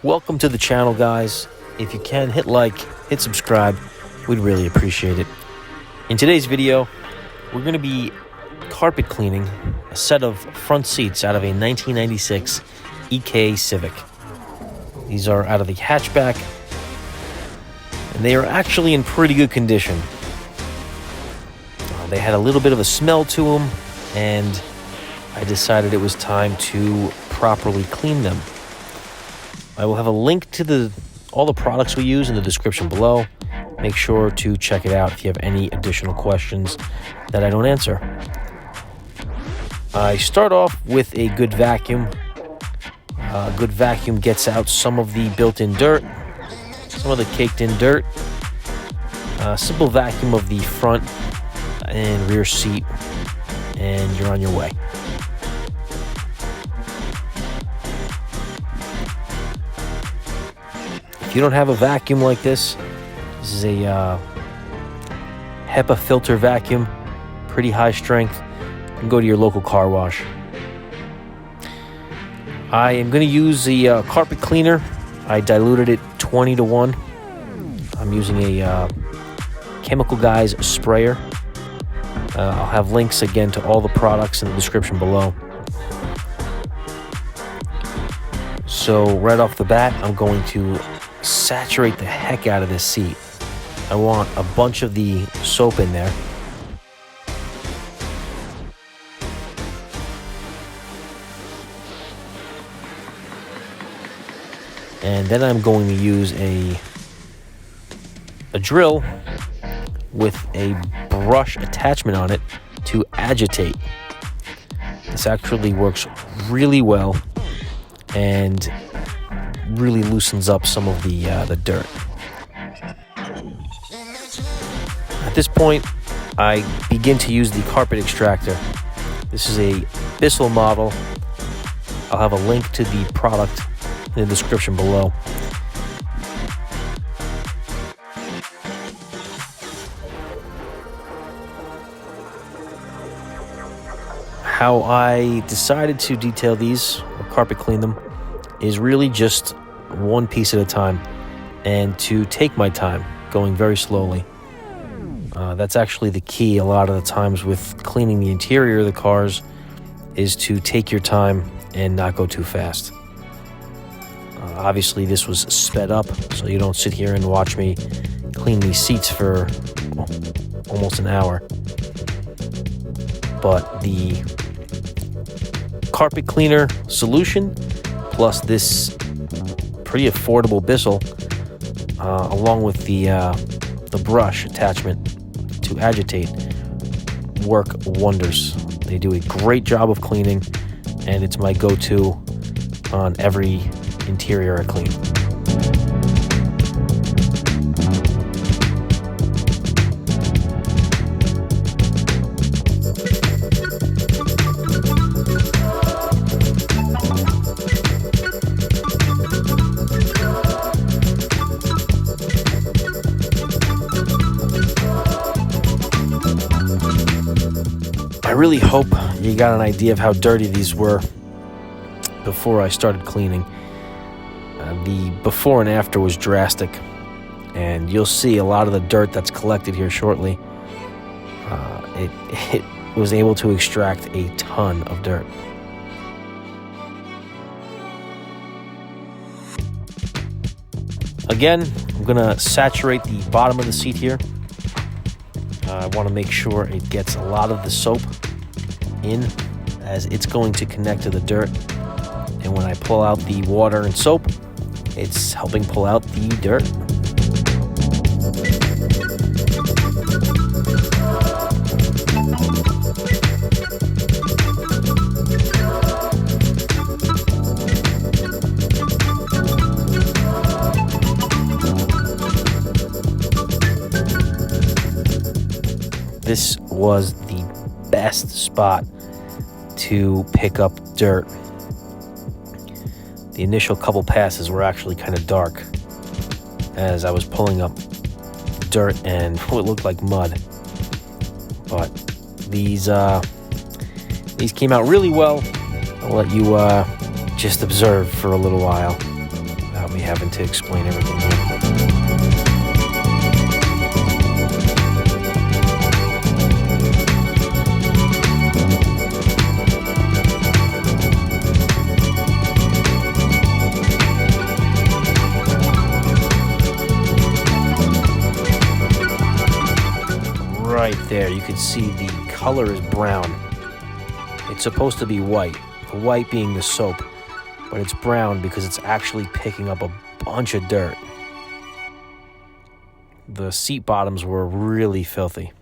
Welcome to the channel, guys. If you can, hit like, hit subscribe. We'd really appreciate it. In today's video, we're going to be carpet cleaning a set of front seats out of a 1996 EK Civic. These are out of the hatchback, and they are actually in pretty good condition. They had a little bit of a smell to them, and I decided it was time to properly clean them. I will have a link to all the products we use in the description below. Make sure to check it out if you have any additional questions that I don't answer. I start off with a good vacuum. A good vacuum gets out some of the built-in dirt, some of the caked-in dirt. A simple vacuum of the front and rear seat, and you're on your way. If you don't have a vacuum like this is a HEPA filter vacuum, pretty high strength. You can go to your local car wash. I am going to use the carpet cleaner. I diluted it 20 to 1. I'm using a Chemical Guys sprayer. I'll have links again to all the products in the description below. So right off the bat, I'm going to saturate the heck out of this seat. I want a bunch of the soap in there. And then I'm going to use a drill with a brush attachment on it to agitate. This actually works really well and really loosens up some of the dirt. At this point, I begin to use the carpet extractor. This is a Bissell model. I'll have a link to the product in the description below. How I decided to detail these, or carpet clean them, is really just one piece at a time, and to take my time, going very slowly. That's actually the key a lot of the times with cleaning the interior of the cars, is to take your time and not go too fast. Obviously this was sped up, so you don't sit here and watch me clean these seats for almost an hour. But the carpet cleaner solution, plus this pretty affordable Bissell, along with the brush attachment to agitate, work wonders. They do a great job of cleaning, and it's my go-to on every interior I clean. I really hope you got an idea of how dirty these were before I started cleaning. The before and after was drastic, and you'll see a lot of the dirt that's collected here shortly. It was able to extract a ton of dirt. Again, I'm gonna saturate the bottom of the seat here. I want to make sure it gets a lot of the soap in, as it's going to connect to the dirt. And when I pull out the water and soap, it's helping pull out the dirt. This was the best spot to pick up dirt. The initial couple passes were actually kind of dark as I was pulling up dirt and what looked like mud. But these came out really well. I'll let you just observe for a little while without without me having to explain everything here. Right there, you can see the color is brown. It's supposed to be white, the white being the soap, but it's brown because it's actually picking up a bunch of dirt. The seat bottoms were really filthy.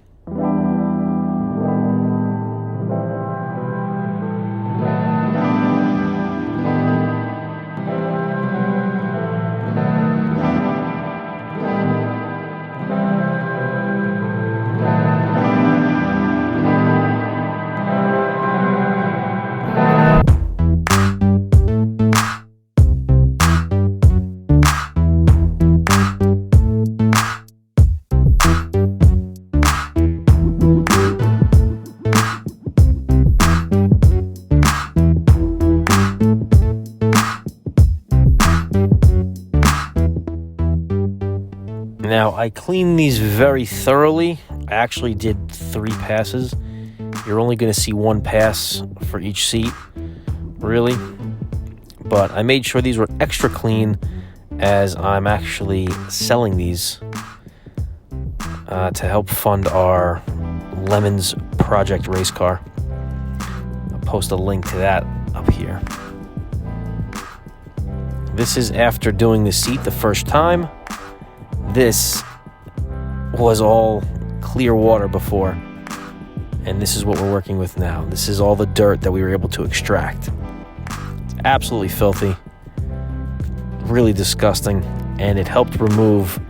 Now, I cleaned these very thoroughly. I actually did 3 passes. You're only going to see 1 pass for each seat, really. But I made sure these were extra clean as I'm actually selling these to help fund our Lemons Project race car. I'll post a link to that up here. This is after doing the seat the first time. This was all clear water before, and this is what we're working with now. This is all the dirt that we were able to extract. It's absolutely filthy, really disgusting, and it helped remove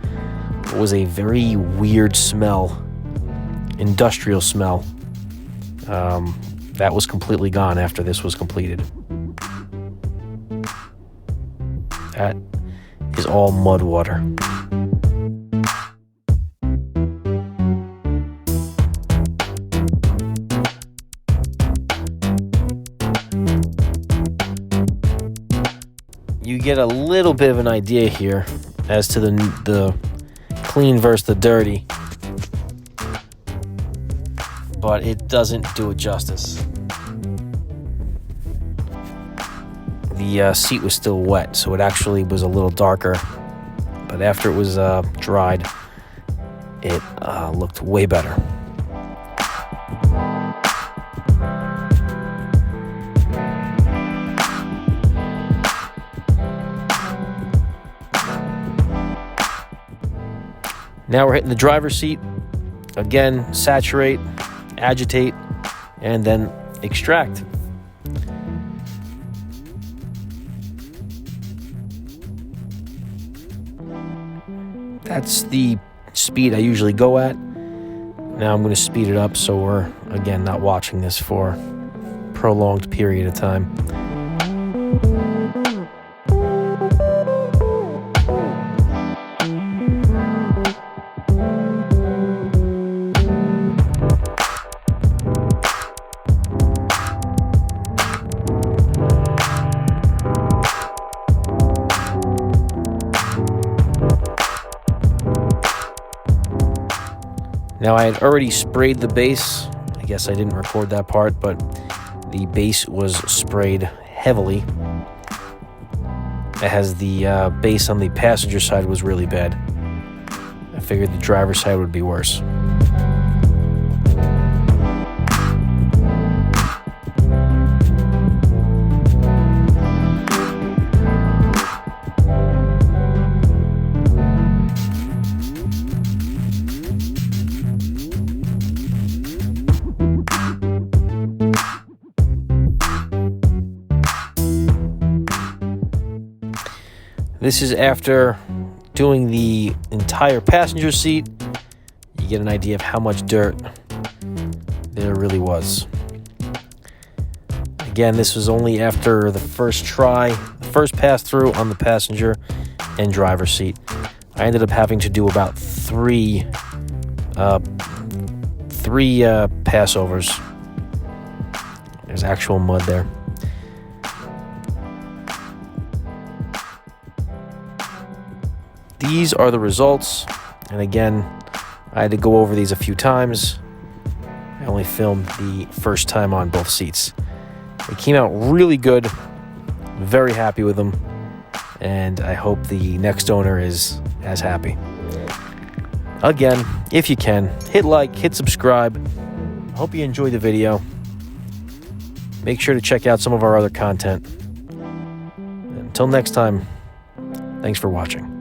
what was a very weird smell, industrial smell. That was completely gone after this was completed. That is all mud water. You get a little bit of an idea here as to the clean versus the dirty, but it doesn't do it justice. The seat was still wet, so it actually was a little darker, but after it was dried, it looked way better. Now we're hitting the driver's seat. Again, saturate, agitate, and then extract. That's the speed I usually go at. Now I'm going to speed it up so we're, again, not watching this for a prolonged period of time. Now, I had already sprayed the base. I guess I didn't record that part, but the base was sprayed heavily. It has the base on the passenger side was really bad. I figured the driver's side would be worse. This is after doing the entire passenger seat. You get an idea of how much dirt there really was. Again, this was only after the first try, the first pass through on the passenger and driver seat. I ended up having to do about three passovers. There's actual mud there. these are the results. And again, I had to go over these a few times. I only filmed the first time on both seats. It came out really good. Very happy with them. And I hope the next owner is as happy. Again, if you can, hit like, hit subscribe. I hope you enjoyed the video. Make sure to check out some of our other content. Until next time, thanks for watching.